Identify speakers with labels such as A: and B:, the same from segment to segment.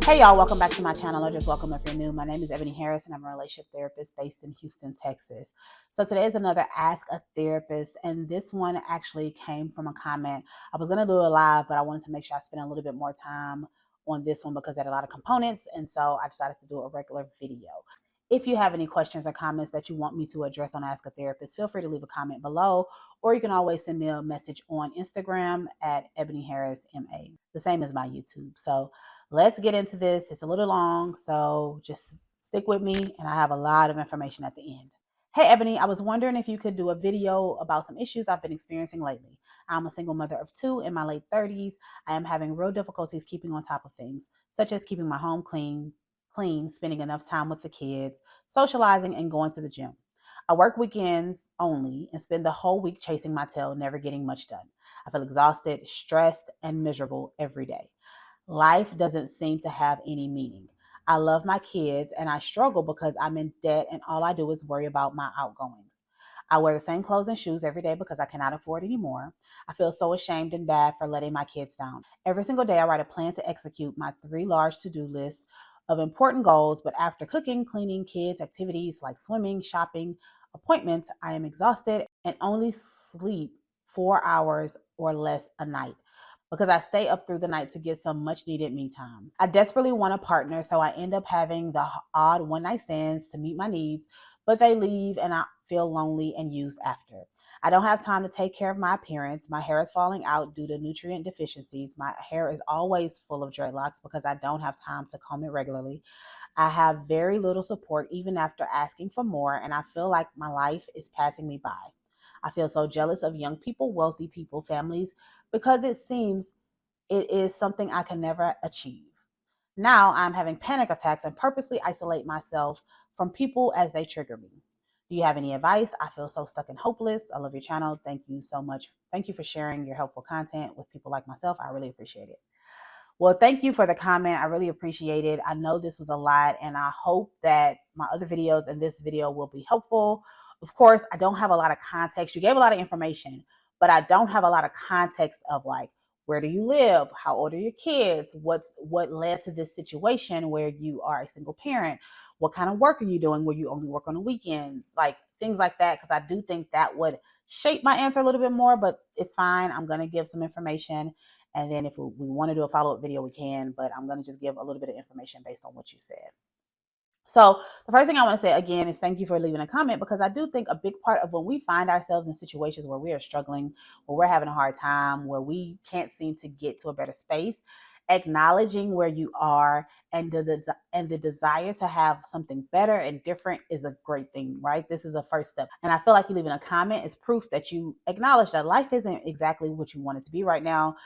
A: Hey y'all, welcome back to my channel, or just welcome if you're new. My name is Eboni Harris and I'm a relationship therapist based in Houston, Texas. So today is another Ask a Therapist, and this one actually came from a comment. I was going to do it live, but I wanted to make sure I spent a little bit more time on this one because it had a lot of components, and so I decided to do a regular video. If you have any questions or comments that you want me to address on Ask a Therapist, feel free to leave a comment below, or you can always send me a message on Instagram at Eboni Harris MA, the same as my YouTube. So let's get into this. It's a little long, so just stick with me, and I have a lot of information at the end. Hey, Eboni, I was wondering if you could do a video about some issues I've been experiencing lately. I'm a single mother of 2 in my late 30s. I am having real difficulties keeping on top of things, such as keeping my home clean, spending enough time with the kids, socializing, and going to the gym. I work weekends only and spend the whole week chasing my tail, never getting much done. I feel exhausted, stressed, and miserable every day. Life doesn't seem to have any meaning. I love my kids and I struggle because I'm in debt and all I do is worry about my outgoings. I wear the same clothes and shoes every day because I cannot afford anymore. I feel so ashamed and bad for letting my kids down. Every single day I write a plan to execute my 3 large to-do lists of important goals, but after cooking, cleaning, kids, activities like swimming, shopping, appointments, I am exhausted and only sleep 4 hours or less a night because I stay up through the night to get some much needed me time. I desperately want a partner, so I end up having the odd one night stands to meet my needs, but they leave and I feel lonely and used after. I don't have time to take care of my appearance. My hair is falling out due to nutrient deficiencies. My hair is always full of dreadlocks because I don't have time to comb it regularly. I have very little support even after asking for more, and I feel like my life is passing me by. I feel so jealous of young people, wealthy people, families, because it seems it is something I can never achieve. Now I'm having panic attacks and purposely isolate myself from people as they trigger me. Do you have any advice? I feel so stuck and hopeless. I love your channel. Thank you so much. Thank you for sharing your helpful content with people like myself. I really appreciate it. Well, thank you for the comment. I really appreciate it. I know this was a lot, and I hope that my other videos and this video will be helpful. Of course, I don't have a lot of context. You gave a lot of information, but I don't have a lot of context of like, where do you live? How old are your kids? What led to this situation where you are a single parent? What kind of work are you doing where you only work on the weekends? Like things like that, because I do think that would shape my answer a little bit more, but it's fine. I'm going to give some information, and then if we want to do a follow-up video, we can, but I'm going to just give a little bit of information based on what you said. So the first thing I want to say again is thank you for leaving a comment, because I do think a big part of when we find ourselves in situations where we are struggling, where we're having a hard time, where we can't seem to get to a better space, acknowledging where you are and the desire to have something better and different is a great thing, right? This is a first step. And I feel like you leaving a comment is proof that you acknowledge that life isn't exactly what you want it to be right now.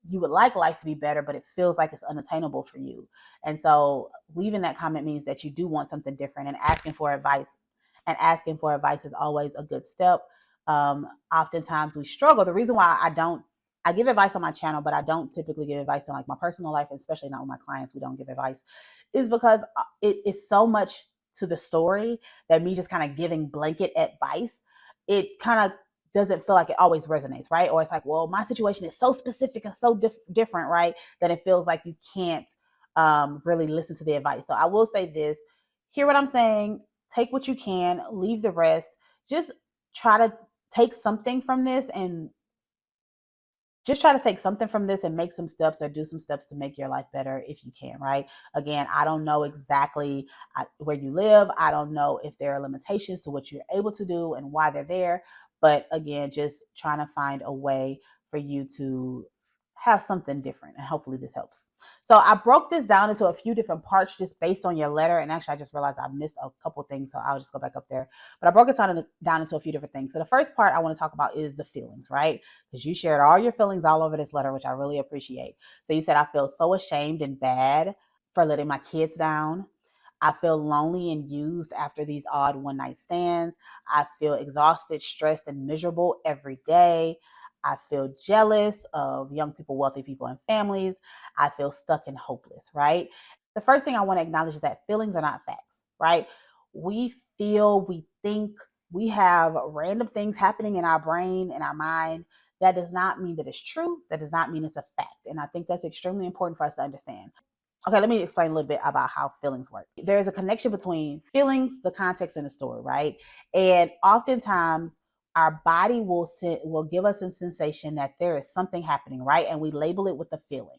A: You would like life to be better, but it feels like it's unattainable for you. And so leaving that comment means that you do want something different, and asking for advice. And asking for advice is always a good step. Oftentimes we struggle. The reason why I give advice on my channel, but I don't typically give advice in like my personal life, especially not with my clients. We don't give advice, is because it's so much to the story that me just kind of giving blanket advice, it kind of doesn't feel like it always resonates, right? Or it's like, well, my situation is so specific and so different, right? That it feels like you can't really listen to the advice. So I will say this: hear what I'm saying, take what you can, leave the rest. Just try to take something from this and make some steps or do some steps to make your life better if you can, right? Again, I don't know exactly where you live. I don't know if there are limitations to what you're able to do and why they're there. But again, just trying to find a way for you to have something different. And hopefully this helps. So I broke this down into a few different parts just based on your letter. And actually, I just realized I missed a couple things, so I'll just go back up there. But I broke it down into a few different things. So the first part I want to talk about is the feelings, right? Because you shared all your feelings all over this letter, which I really appreciate. So you said, I feel so ashamed and bad for letting my kids down. I feel lonely and used after these odd one night stands. I feel exhausted, stressed, and miserable every day. I feel jealous of young people, wealthy people, and families. I feel stuck and hopeless, right? The first thing I want to acknowledge is that feelings are not facts, right? We feel, we think, we have random things happening in our brain, in our mind. That does not mean that it's true. That does not mean it's a fact. And I think that's extremely important for us to understand. Okay, let me explain a little bit about how feelings work. There's a connection between feelings, the context, and the story, right? And oftentimes, our body will give us a sensation that there is something happening, right? And we label it with the feeling.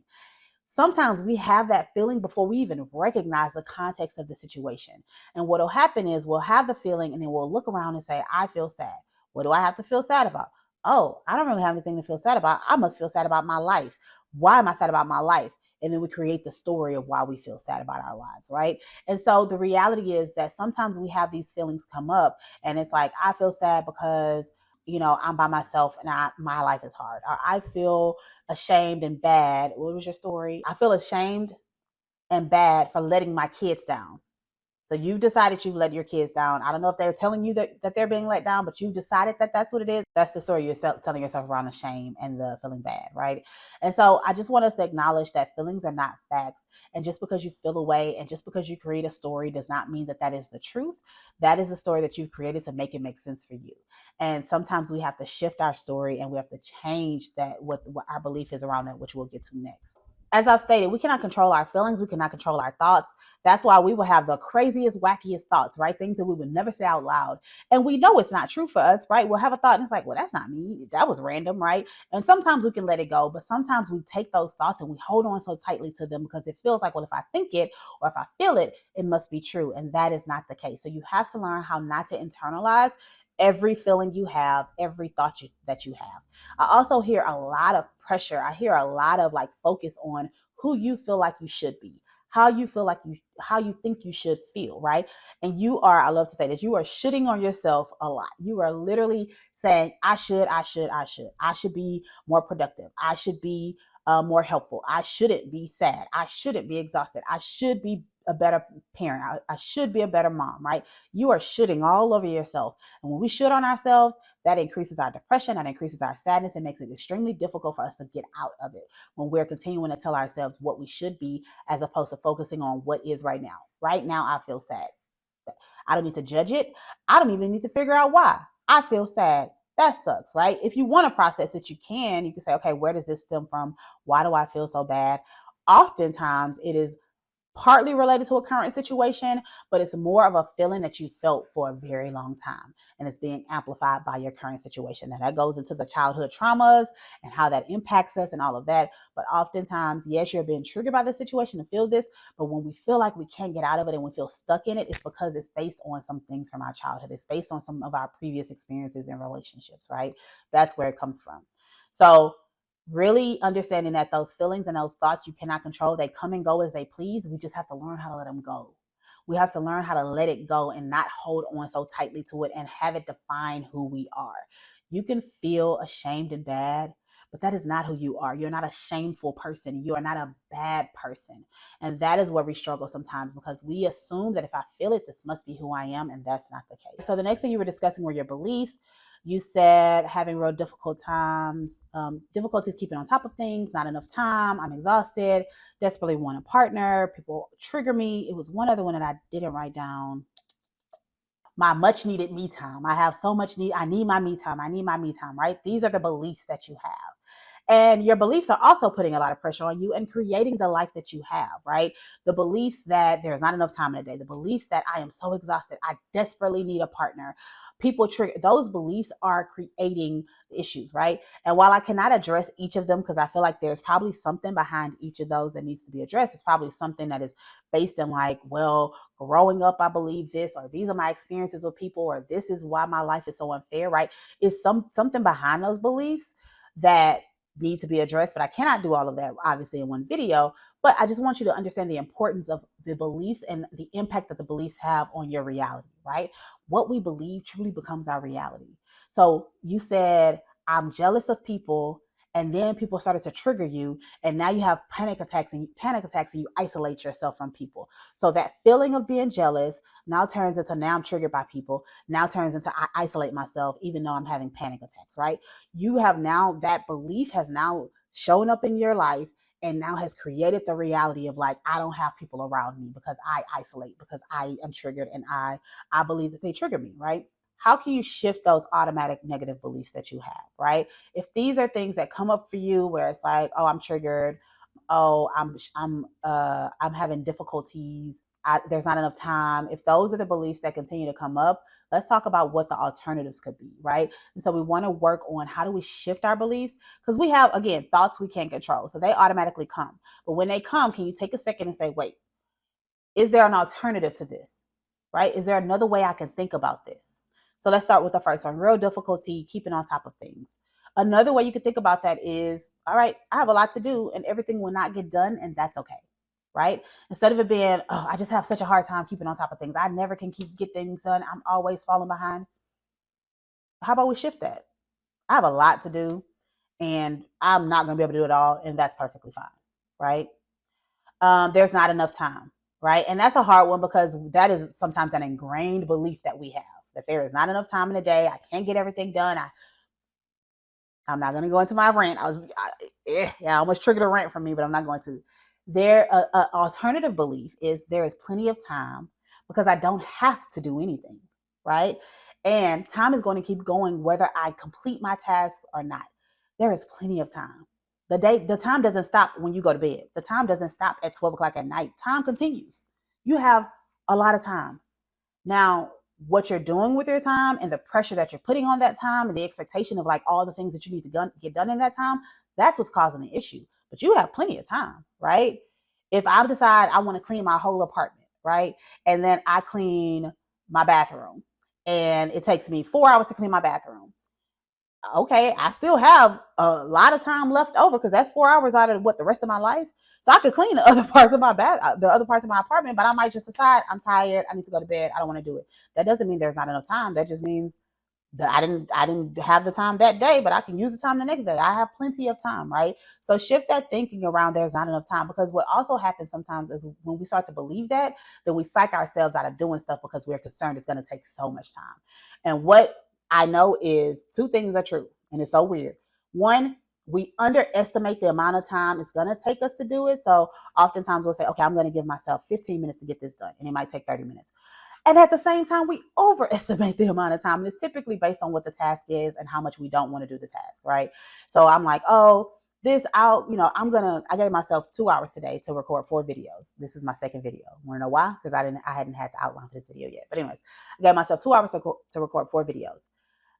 A: Sometimes we have that feeling before we even recognize the context of the situation. And what will happen is we'll have the feeling and then we'll look around and say, I feel sad. What do I have to feel sad about? Oh, I don't really have anything to feel sad about. I must feel sad about my life. Why am I sad about my life? And then we create the story of why we feel sad about our lives, right? And so the reality is that sometimes we have these feelings come up and it's like, I feel sad because I'm by myself and my life is hard. Or I feel ashamed and bad. What was your story? I feel ashamed and bad for letting my kids down. So you've decided you've let your kids down. I don't know if they're telling you that they're being let down, but you've decided that that's what it is. That's the story you're telling yourself around the shame and the feeling bad, right? And so I just want us to acknowledge that feelings are not facts. And just because you feel a way and just because you create a story does not mean that that is the truth. That is a story that you've created to make it make sense for you. And sometimes we have to shift our story and we have to change that what our belief is around that, which we'll get to next. As I've stated, we cannot control our feelings. We cannot control our thoughts. That's why we will have the craziest, wackiest thoughts, right? Things that we would never say out loud. And we know it's not true for us, right? We'll have a thought and it's like, well, that's not me. That was random, right? And sometimes we can let it go, but sometimes we take those thoughts and we hold on so tightly to them because it feels like, well, if I think it or if I feel it, it must be true. And that is not the case. So you have to learn how not to internalize every feeling you have, every thought that you have. I also hear a lot of pressure. I hear a lot of like focus on who you feel like you should be, how you feel like how you think you should feel, right? And I love to say this, you are shitting on yourself a lot. You are literally saying, I should be more productive. I should be more helpful. I shouldn't be sad. I shouldn't be exhausted. I should be a better parent. I should be a better mom, right? You are shitting all over yourself. And when we shit on ourselves, that increases our depression, that increases our sadness, and makes it extremely difficult for us to get out of it when we're continuing to tell ourselves what we should be as opposed to focusing on what is right now. Right now, I feel sad. I don't need to judge it. I don't even need to figure out why. I feel sad. That sucks, right? If you want to process it, you can. You can say, okay, where does this stem from? Why do I feel so bad? Oftentimes, it is partly related to a current situation, but it's more of a feeling that you felt for a very long time. And it's being amplified by your current situation. Now that goes into the childhood traumas and how that impacts us and all of that. But oftentimes, yes, you're being triggered by the situation to feel this, but when we feel like we can't get out of it and we feel stuck in it, it's because it's based on some things from our childhood. It's based on some of our previous experiences and relationships, right? That's where it comes from. So really understanding that those feelings and those thoughts you cannot control, they come and go as they please. We just have to learn how to let them go. We have to learn how to let it go and not hold on so tightly to it and have it define who we are. You can feel ashamed and bad, but that is not who you are. You're not a shameful person. You are not a bad person. And that is where we struggle sometimes because we assume that if I feel it, this must be who I am. And that's not the case. So the next thing you were discussing were your beliefs. You said having real difficult times, difficulties keeping on top of things, not enough time, I'm exhausted, desperately want a partner, people trigger me. It was one other one that I didn't write down. My much needed me time. I have so much need. I need my me time. I need my me time, right? These are the beliefs that you have. And your beliefs are also putting a lot of pressure on you and creating the life that you have, right? The beliefs that there's not enough time in a day, the beliefs that I am so exhausted, I desperately need a partner. People trigger, those beliefs are creating issues, right? And while I cannot address each of them, because I feel like there's probably something behind each of those that needs to be addressed, it's probably something that is based in like, well, growing up, I believe this, or these are my experiences with people, or this is why my life is so unfair, right? It's something behind those beliefs that need to be addressed, but I cannot do all of that obviously in one video. But I just want you to understand the importance of the beliefs and the impact that the beliefs have on your reality, right? What we believe truly becomes our reality. So you said, I'm jealous of people, and then people started to trigger you, and now you have panic attacks and you isolate yourself from people. So that feeling of being jealous now turns into, now I'm triggered by people, now turns into I isolate myself even though I'm having panic attacks, right? You have now, that belief has now shown up in your life and now has created the reality of like, I don't have people around me because I isolate, because I am triggered and I believe that they trigger me, right? How can you shift those automatic negative beliefs that you have, right? If these are things that come up for you where it's like, oh, I'm triggered, oh, I'm having difficulties. There's not enough time. If those are the beliefs that continue to come up, let's talk about what the alternatives could be, right? And so we want to work on how do we shift our beliefs, because we have, again, thoughts we can't control. So they automatically come. But when they come, can you take a second and say, wait, is there an alternative to this, right? Is there another way I can think about this? So let's start with the first one, real difficulty keeping on top of things. Another way you could think about that is, all right, I have a lot to do and everything will not get done, and that's okay, right? Instead of it being, oh, I just have such a hard time keeping on top of things. I never can get things done. I'm always falling behind. How about we shift that? I have a lot to do and I'm not going to be able to do it all, and that's perfectly fine, right? There's not enough time, right? And that's a hard one because that is sometimes an ingrained belief that we have, that there is not enough time in a day. I can't get everything done. I'm not going to go into my rant. I almost triggered a rant from me, but I'm not going to. Alternative belief is there is plenty of time because I don't have to do anything, right? And time is going to keep going whether I complete my tasks or not. There is plenty of time. The time doesn't stop when you go to bed. The time doesn't stop at 12 o'clock at night. Time continues. You have a lot of time. Now, what you're doing with your time and the pressure that you're putting on that time and the expectation of like all the things that you need to get done in that time, that's what's causing the issue. But you have plenty of time, right? If I decide I want to clean my whole apartment, right? And then I clean my bathroom and it takes me 4 hours to clean my bathroom. Okay, I still have a lot of time left over because that's 4 hours out of what the rest of my life. So I could clean the other parts of the other parts of my apartment, but I might just decide I'm tired. I need to go to bed. I don't want to do it. That doesn't mean there's not enough time. That just means that I didn't have the time that day, but I can use the time the next day. I have plenty of time, right? So shift that thinking around there's not enough time, because what also happens sometimes is when we start to believe that, then we psych ourselves out of doing stuff because we're concerned it's going to take so much time. And what I know is two things are true, and it's so weird. One, we underestimate the amount of time it's going to take us to do it. So oftentimes we'll say, okay, I'm going to give myself 15 minutes to get this done, and it might take 30 minutes. And at the same time, we overestimate the amount of time. And it's typically based on what the task is and how much we don't want to do the task, right? So I'm like, oh, I gave myself 2 hours today to record 4 videos. This is my second video. Want to know why? Because I hadn't had the outline for this video yet. But anyways, I gave myself 2 hours to record 4 videos.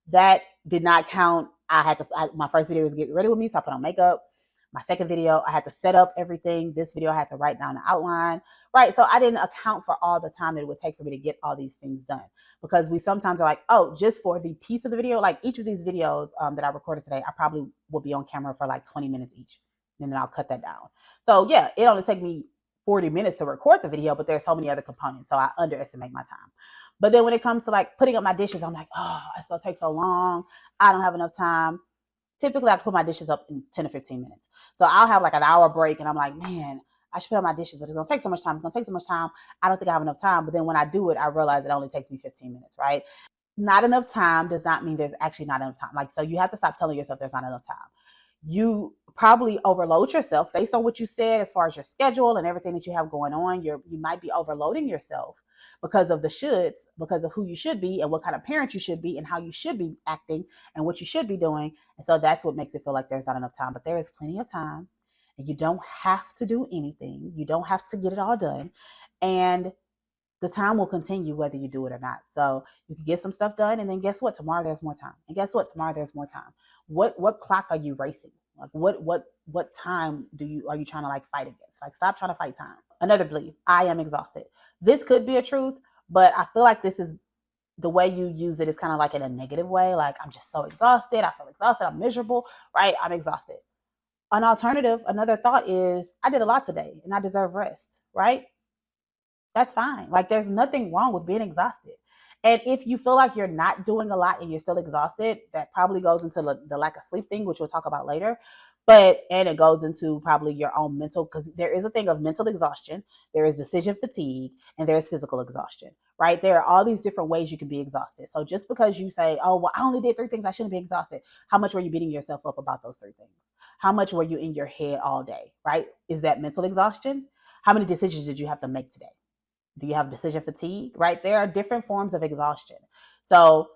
A: That did not count. My first video was Get Ready With Me, so I put on makeup. My second video, I had to set up everything. This video, I had to write down the outline, right? So I didn't account for all the time it would take for me to get all these things done, because we sometimes are like, oh, just for the piece of the video, like each of these videos that I recorded today, I probably will be on camera for like 20 minutes each, and then I'll cut that down. So yeah, it only take me 40 minutes to record the video, but there's so many other components, so I underestimate my time. But then when it comes to like putting up my dishes, I'm like, oh, it's gonna take so long. I don't have enough time. Typically, I can put my dishes up in 10 or 15 minutes. So I'll have like an hour break and I'm like, man, I should put up my dishes, but it's going to take so much time. It's going to take so much time. I don't think I have enough time. But then when I do it, I realize it only takes me 15 minutes, right? Not enough time does not mean there's actually not enough time. Like, so you have to stop telling yourself there's not enough time. You probably overload yourself based on what you said as far as your schedule and everything that you have going on. You might be overloading yourself because of the shoulds, because of who you should be and what kind of parent you should be and how you should be acting and what you should be doing. And so that's what makes it feel like there's not enough time. But there is plenty of time, and you don't have to do anything. You don't have to get it all done. And the time will continue whether you do it or not. So you can get some stuff done, and then guess what? Tomorrow there's more time. And guess what? Tomorrow there's more time. What clock are you racing? Like what time are you trying to like fight against? Like, stop trying to fight time. Another belief, I am exhausted. This could be a truth, but I feel like this is the way you use it is kind of like in a negative way. Like, I'm just so exhausted. I feel exhausted. I'm miserable, right? I'm exhausted. An alternative, another thought is, I did a lot today and I deserve rest, right? That's fine. Like, there's nothing wrong with being exhausted. And if you feel like you're not doing a lot and you're still exhausted, that probably goes into the lack of sleep thing, which we'll talk about later. And it goes into probably your own mental, because there is a thing of mental exhaustion, there is decision fatigue, and there's physical exhaustion, right? There are all these different ways you can be exhausted. So just because you say, oh, well, I only did 3 things, I shouldn't be exhausted. How much were you beating yourself up about those 3 things? How much were you in your head all day, right? Is that mental exhaustion? How many decisions did you have to make today? Do you have decision fatigue, right? There are different forms of exhaustion. So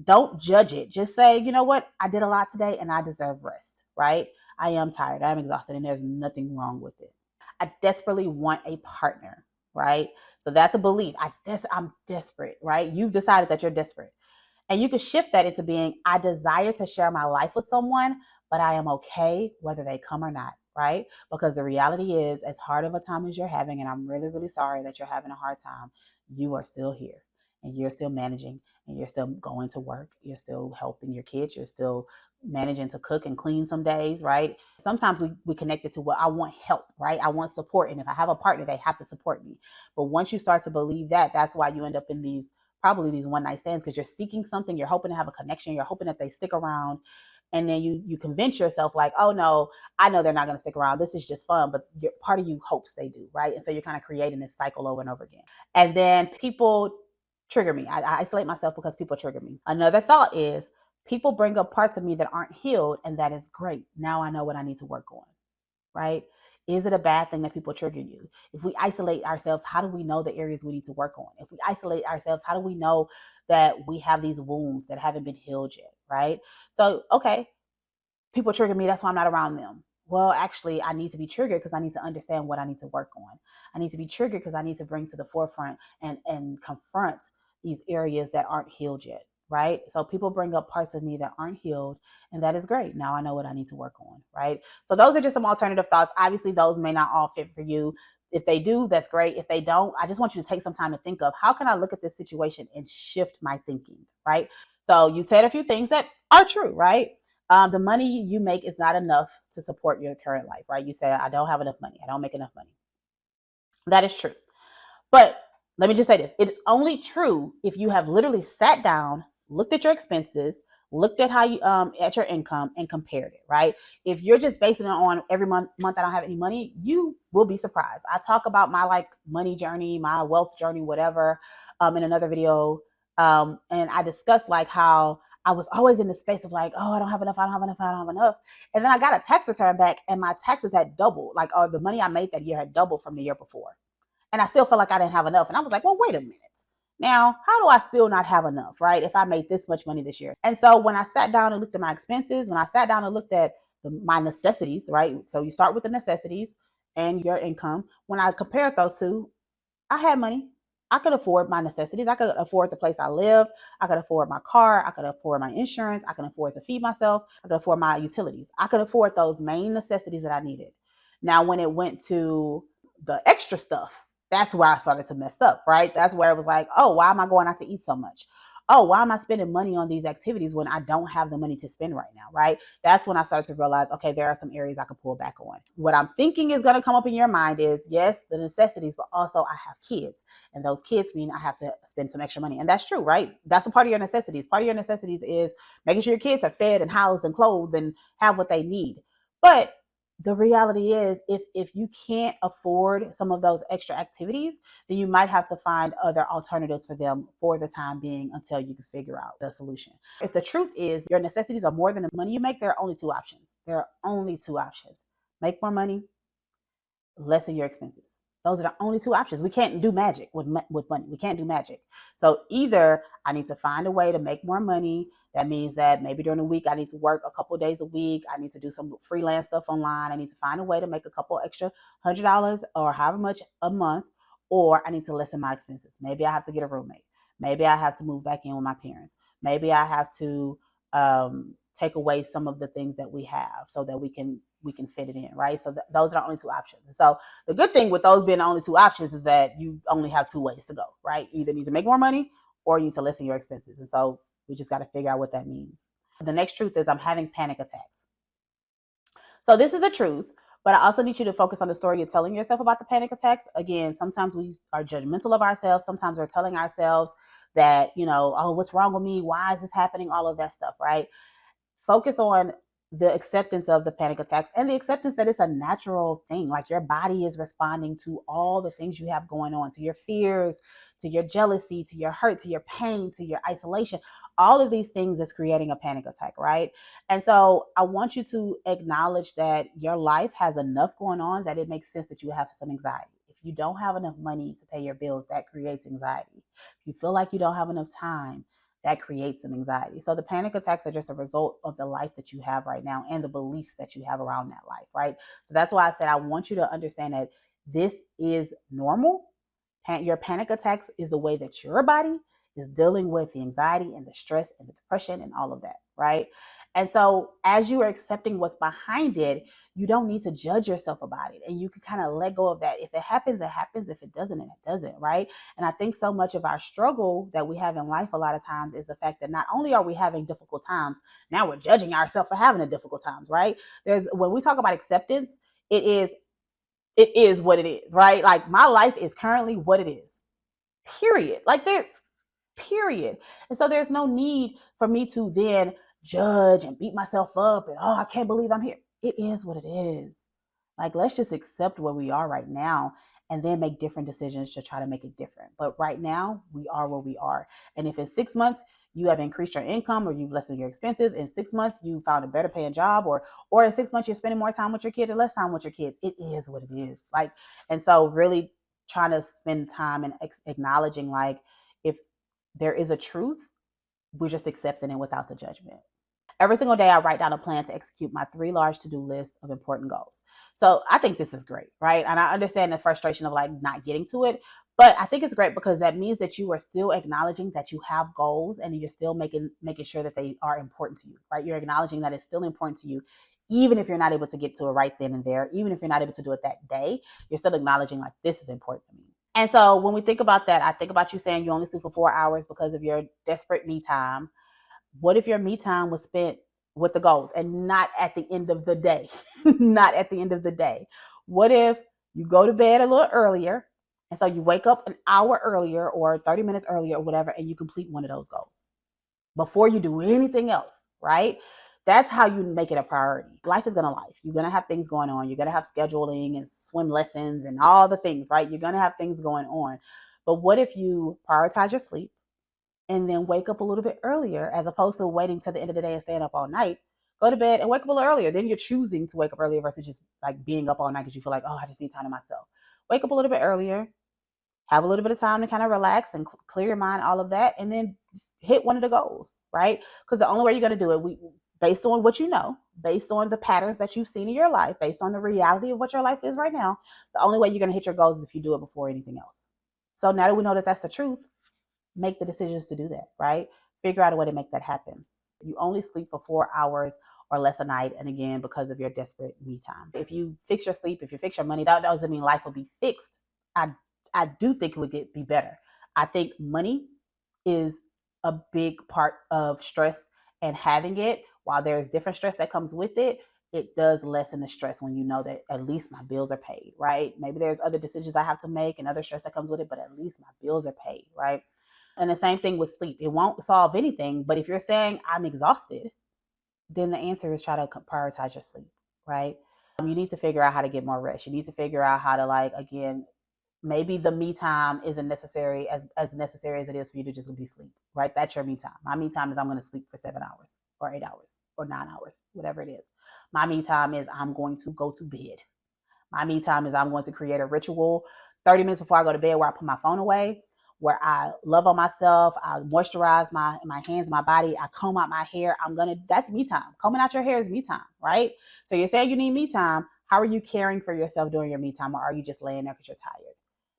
A: Don't judge it. Just say, you know what? I did a lot today and I deserve rest, right? I am tired. I'm exhausted and there's nothing wrong with it. I desperately want a partner, right? So that's a belief. I'm desperate, right? You've decided that you're desperate. And you can shift that into being, I desire to share my life with someone, but I am okay whether they come or not, right? Because the reality is, as hard of a time as you're having, and I'm really, really sorry that you're having a hard time, you are still here and you're still managing and you're still going to work. You're still helping your kids. You're still managing to cook and clean some days, right? Sometimes we connect it to, well, I want help, right? I want support. And if I have a partner, they have to support me. But once you start to believe that, that's why you end up in these probably these one night stands, because you're seeking something, you're hoping to have a connection, you're hoping that they stick around, and then you convince yourself like, oh no, I know they're not going to stick around, this is just fun, but part of you hopes they do, right? And so you're kind of creating this cycle over and over again. And then people trigger me. I isolate myself because people trigger me. Another thought is, people bring up parts of me that aren't healed, and that is great. Now I know what I need to work on, right? Is it a bad thing that people trigger you? If we isolate ourselves, how do we know the areas we need to work on? If we isolate ourselves, how do we know that we have these wounds that haven't been healed yet, right? So, okay, people trigger me, that's why I'm not around them. Well, actually, I need to be triggered because I need to understand what I need to work on. I need to be triggered because I need to bring to the forefront and confront these areas that aren't healed yet, right? So people bring up parts of me that aren't healed, and that is great. Now I know what I need to work on, right? So those are just some alternative thoughts. Obviously, those may not all fit for you. If they do, that's great. If they don't, I just want you to take some time to think of, how can I look at this situation and shift my thinking, right? So you said a few things that are true, right? The money you make is not enough to support your current life, right? You say, I don't have enough money. I don't make enough money. That is true. But let me just say this. It is only true if you have literally sat down, looked at your expenses, looked at how you at your income and compared it, right? If you're just basing it on every month I don't have any money, you will be surprised. I talk about my like money journey, my wealth journey, whatever, in another video. And I discussed like how I was always in the space of like, oh, I don't have enough, I don't have enough, I don't have enough. And then I got a tax return back and my taxes had doubled. Like, the money I made that year had doubled from the year before. And I still felt like I didn't have enough. And I was like, well, wait a minute. Now, how do I still not have enough, right? If I made this much money this year. And so when I sat down and looked at my expenses, when I sat down and looked at my necessities, right? So you start with the necessities and your income. When I compared those two, I had money. I could afford my necessities. I could afford the place I live. I could afford my car. I could afford my insurance. I could afford to feed myself. I could afford my utilities. I could afford those main necessities that I needed. Now, when it went to the extra stuff, that's where I started to mess up, right? That's where it was like, oh, why am I going out to eat so much? Oh, why am I spending money on these activities when I don't have the money to spend right now, right? That's when I started to realize, okay, there are some areas I could pull back on. What I'm thinking is going to come up in your mind is, yes, the necessities, but also I have kids. And those kids mean I have to spend some extra money. And that's true, right? That's a part of your necessities. Part of your necessities is making sure your kids are fed and housed and clothed and have what they need. But the reality is, if you can't afford some of those extra activities, then you might have to find other alternatives for them for the time being until you can figure out the solution. If the truth is your necessities are more than the money you make, there are only two options. There are only two options. Make more money, lessen your expenses. Those are the only two options. We can't do magic with money. We can't do magic. So either I need to find a way to make more money. That means that maybe during the week, I need to work a couple of days a week. I need to do some freelance stuff online. I need to find a way to make a couple extra $100 or however much a month, or I need to lessen my expenses. Maybe I have to get a roommate. Maybe I have to move back in with my parents. Maybe I have to take away some of the things that we have so that we can fit it in, right? So those are the only two options. So the good thing with those being the only two options is that you only have two ways to go, right? You either need to make more money or you need to lessen your expenses. And so we just got to figure out what that means. The next truth is, I'm having panic attacks. So this is a truth, but I also need you to focus on the story you're telling yourself about the panic attacks. Again, sometimes we are judgmental of ourselves. Sometimes we're telling ourselves that, oh, what's wrong with me? Why is this happening? All of that stuff, right? Focus on the acceptance of the panic attacks and the acceptance that it's a natural thing. Like, your body is responding to all the things you have going on, to your fears, to your jealousy, to your hurt, to your pain, to your isolation. All of these things is creating a panic attack, right? And so I want you to acknowledge that your life has enough going on that it makes sense that you have some anxiety. If you don't have enough money to pay your bills, that creates anxiety. If you feel like you don't have enough time, that creates some anxiety. So the panic attacks are just a result of the life that you have right now and the beliefs that you have around that life, right? So that's why I said I want you to understand that this is normal. Your panic attacks is the way that your body is dealing with the anxiety and the stress and the depression and all of that, right? And so as you are accepting what's behind it, you don't need to judge yourself about it. And you can kind of let go of that. If it happens, it happens. If it doesn't, it doesn't, right? And I think so much of our struggle that we have in life a lot of times is the fact that not only are we having difficult times, now we're judging ourselves for having the difficult times, right? When we talk about acceptance, it is what it is, right? Like my life is currently what it is. Period. Period. And so there's no need for me to then judge and beat myself up and, oh, I can't believe I'm here. It is what it is. Like, let's just accept where we are right now and then make different decisions to try to make it different. But right now, we are where we are. And if in 6 months you have increased your income or you've lessened your expenses, in 6 months you found a better paying job, or in 6 months you're spending more time with your kids or less time with your kids, it is what it is. Like, and so really trying to spend time and acknowledging, like, if there is a truth, we're just accepting it without the judgment. Every single day, I write down a plan to execute my 3 large to-do lists of important goals. So I think this is great, right? And I understand the frustration of like not getting to it, but I think it's great because that means that you are still acknowledging that you have goals and you're still making sure that they are important to you, right? You're acknowledging that it's still important to you, even if you're not able to get to it right then and there, even if you're not able to do it that day, you're still acknowledging like this is important to me. And so when we think about that, I think about you saying you only sleep for 4 hours because of your desperate me time. What if your me time was spent with the goals and not at the end of the day? Not at the end of the day. What if you go to bed a little earlier and so you wake up an hour earlier or 30 minutes earlier or whatever, and you complete one of those goals before you do anything else, right? That's how you make it a priority. Life is going to life. You're going to have things going on. You're going to have scheduling and swim lessons and all the things, right? You're going to have things going on. But what if you prioritize your sleep and then wake up a little bit earlier as opposed to waiting till the end of the day and staying up all night? Go to bed and wake up a little earlier. Then you're choosing to wake up earlier versus just like being up all night because you feel like, oh, I just need time to myself. Wake up a little bit earlier, have a little bit of time to kind of relax and clear your mind, all of that, and then hit one of the goals, right? Because the only way you're going to do it, based on what you know, based on the patterns that you've seen in your life, based on the reality of what your life is right now, the only way you're going to hit your goals is if you do it before anything else. So now that we know that that's the truth, make the decisions to do that, right? Figure out a way to make that happen. You only sleep for 4 hours or less a night, and again, because of your desperate me time. If you fix your sleep, if you fix your money, that doesn't mean life will be fixed. I do think it would be better. I think money is a big part of stress, and having it, while there's different stress that comes with it, it does lessen the stress when you know that at least my bills are paid, right? Maybe there's other decisions I have to make and other stress that comes with it, but at least my bills are paid, right? And the same thing with sleep. It won't solve anything, but if you're saying I'm exhausted, then the answer is try to prioritize your sleep, right? You need to figure out how to get more rest. You need to figure out how to, like, again, maybe the me time isn't necessary as necessary as it is for you to just be sleep, right? That's your me time. My me time is I'm going to sleep for 7 hours or 8 hours or 9 hours, whatever it is. My me time is I'm going to go to bed. My me time is I'm going to create a ritual 30 minutes before I go to bed where I put my phone away, where I love on myself, I moisturize my hands, my body, I comb out my hair. That's me time. Combing out your hair is me time, right? So you're saying you need me time. How are you caring for yourself during your me time, or are you just laying there because you're tired?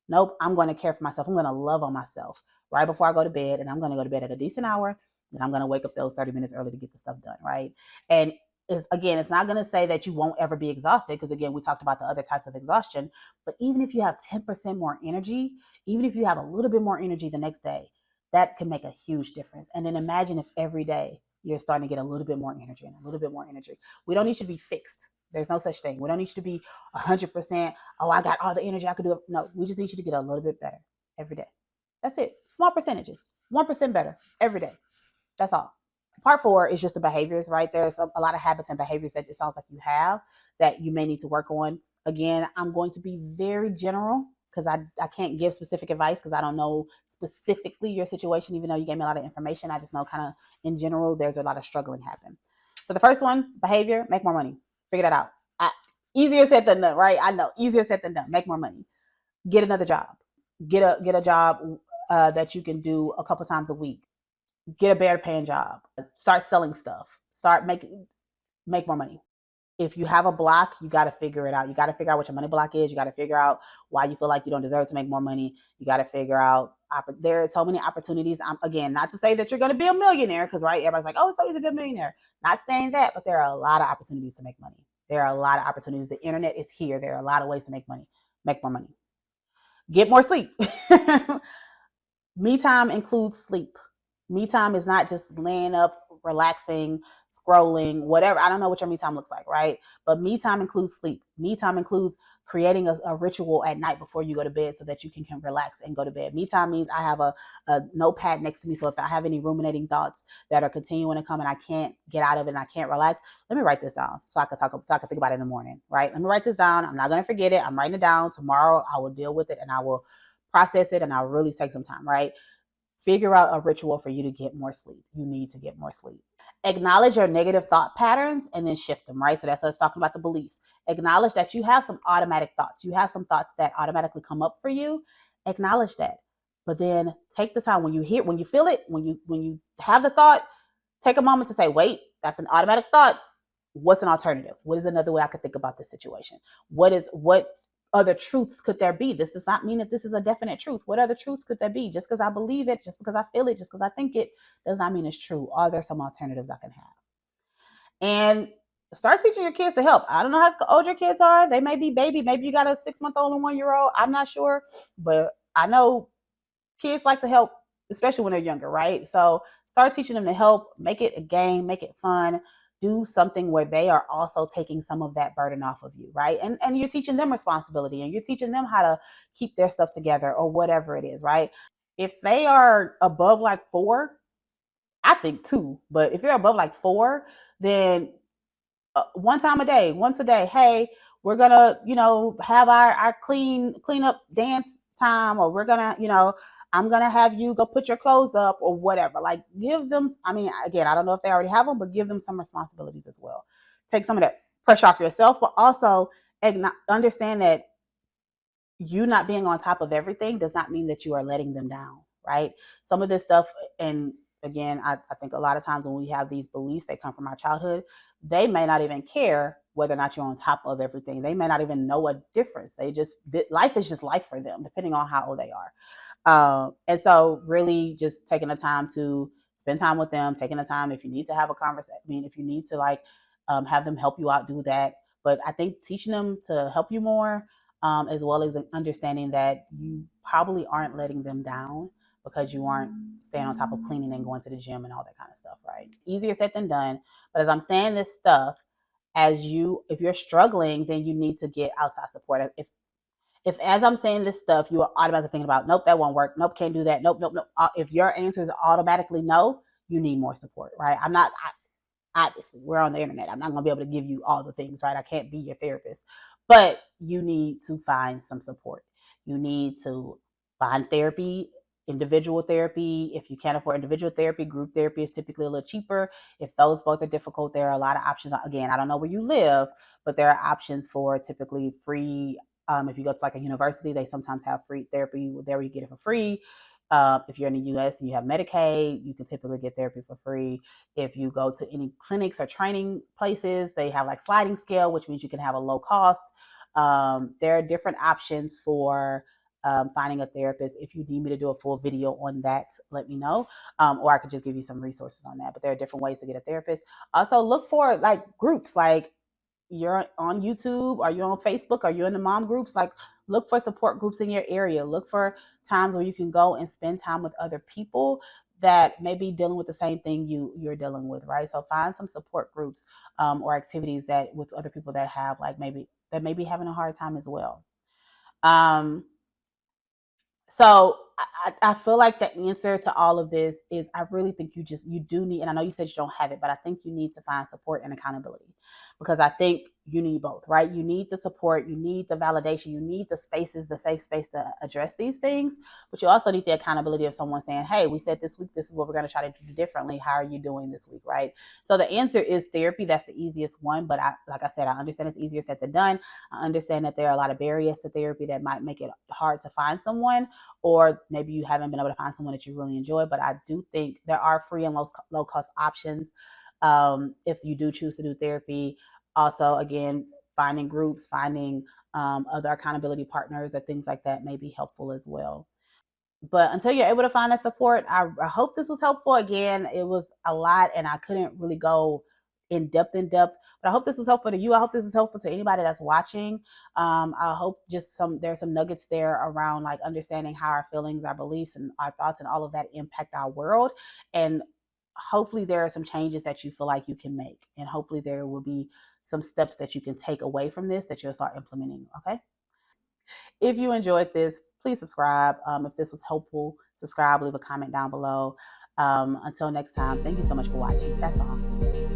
A: Nope, I'm going to care for myself. I'm going to love on myself right before I go to bed, and I'm going to go to bed at a decent hour, and I'm going to wake up those 30 minutes early to get the stuff done, right? And it's not going to say that you won't ever be exhausted, because again, we talked about the other types of exhaustion, but even if you have 10% more energy, even if you have a little bit more energy the next day, that can make a huge difference. And then imagine if every day you're starting to get a little bit more energy and a little bit more energy. We don't need you to be fixed. There's no such thing. We don't need you to be 100%. Oh, I got all the energy I could do it. No, we just need you to get a little bit better every day. That's it. Small percentages. 1% better every day. That's all. Part 4 is just the behaviors, right? There's a lot of habits and behaviors that it sounds like you have that you may need to work on. Again, I'm going to be very general because I can't give specific advice because I don't know specifically your situation, even though you gave me a lot of information. I just know kind of in general, there's a lot of struggling happen. So the first one, behavior, make more money. Figure that out. Easier said than done, right? I know, easier said than done. Make more money. Get another job. Get a job that you can do a couple times a week. get a better paying job, start selling stuff, make more money. If you have a block, you got to figure it out. You got to figure out what your money block is. You got to figure out why you feel like you don't deserve to make more money. You got to figure out, there are so many opportunities. Again, not to say that you're going to be a millionaire, because right, everybody's like, oh, it's so easy to be a millionaire. Not saying that, but there are a lot of opportunities to make money. There are a lot of opportunities. The internet is here. There are a lot of ways to make money, make more money. Get more sleep. Me time includes sleep. Me time is not just laying up, relaxing, scrolling, whatever. I don't know what your me time looks like, right? But me time includes sleep. Me time includes creating a ritual at night before you go to bed so that you can relax and go to bed. Me time means I have a notepad next to me. So if I have any ruminating thoughts that are continuing to come and I can't get out of it and I can't relax, let me write this down so I can think about it in the morning, right? Let me write this down. I'm not going to forget it. I'm writing it down. Tomorrow I will deal with it and I will process it and I'll really take some time, right? Figure out a ritual for you to get more sleep. You need to get more sleep. Acknowledge your negative thought patterns and then shift them, right? So that's us talking about the beliefs. Acknowledge that you have some automatic thoughts. You have some thoughts that automatically come up for you. Acknowledge that. But then take the time when you feel it, when you have the thought, take a moment to say, wait, that's an automatic thought. What's an alternative? What is another way I could think about this situation? What other truths could there be? This does not mean that this is a definite truth. What other truths could there be? Just because I believe it, just because I feel it, just because I think it, does not mean it's true. Are there some alternatives I can have? And start teaching your kids to help. I don't know how old your kids are. They may be baby. Maybe you got a 6-month-old and 1-year-old. I'm not sure. But I know kids like to help, especially when they're younger, right? So start teaching them to help. Make it a game. Make it fun. Do something where they are also taking some of that burden off of you, right? And you're teaching them responsibility and you're teaching them how to keep their stuff together or whatever it is, right? If they are above like 4, I think 2, but if they're above like 4, then one time a day, once a day, hey, we're gonna, have our clean up dance time, or we're gonna, I'm gonna have you go put your clothes up or whatever. Like give them, I mean, again, I don't know if they already have them, but give them some responsibilities as well. Take some of that pressure off yourself, but also understand that you not being on top of everything does not mean that you are letting them down, right? Some of this stuff, and again, I think a lot of times when we have these beliefs that come from our childhood, they may not even care whether or not you're on top of everything. They may not even know a difference. Life is just life for them, depending on how old they are. And so really just taking the time to spend time with them, taking the time, if you need to have a conversation, I mean, if you need to have them help you out, do that. But I think teaching them to help you more, as well as understanding that you probably aren't letting them down because you aren't staying on top of cleaning and going to the gym and all that kind of stuff, right? Easier said than done. But as I'm saying this stuff, if you're struggling, then you need to get outside support. If as I'm saying this stuff, you are automatically thinking about, nope, that won't work. Nope, can't do that. Nope, nope, nope. If your answer is automatically no, you need more support, right? Obviously, we're on the internet. I'm not going to be able to give you all the things, right? I can't be your therapist, but you need to find some support. You need to find therapy, individual therapy. If you can't afford individual therapy, group therapy is typically a little cheaper. If those both are difficult, there are a lot of options. Again, I don't know where you live, but there are options for typically free. If you go to like a university, they sometimes have free therapy there where you get it for free. If you're in the US and you have Medicaid, you can typically get therapy for free. If you go to any clinics or training places, they have like sliding scale, which means you can have a low cost. There are different options for finding a therapist. If you need me to do a full video on that, let me know. Or I could just give you some resources on that. But there are different ways to get a therapist. Also, look for like groups, like you're on YouTube, are you on Facebook, are you in the mom groups? Like look for support groups in your area. Look for times where you can go and spend time with other people that may be dealing with the same thing you're dealing with, right? So find some support groups or activities that with other people that have may be having a hard time as well. So I feel like the answer to all of this is I really think you do need, and I know you said you don't have it, but I think you need to find support and accountability, because I think you need both, right? You need the support, you need the validation, you need the spaces, the safe space to address these things, but you also need the accountability of someone saying, hey, we said this week, this is what we're going to try to do differently. How are you doing this week, right? So the answer is therapy. That's the easiest one, but like I said, I understand it's easier said than done. I understand that there are a lot of barriers to therapy that might make it hard to find someone, or maybe you haven't been able to find someone that you really enjoy, but I do think there are free and low cost options if you do choose to do therapy. Also, again, finding groups, finding other accountability partners or things like that may be helpful as well. But until you're able to find that support, I hope this was helpful. Again, it was a lot and I couldn't really go in depth, but I hope this was helpful to you. I hope this is helpful to anybody that's watching. I hope just there's some nuggets there around like understanding how our feelings, our beliefs, and our thoughts and all of that impact our world. And hopefully there are some changes that you feel like you can make. And hopefully there will be some steps that you can take away from this that you'll start implementing. Okay. If you enjoyed this, please subscribe. If this was helpful, subscribe, leave a comment down below. Until next time, thank you so much for watching. That's all.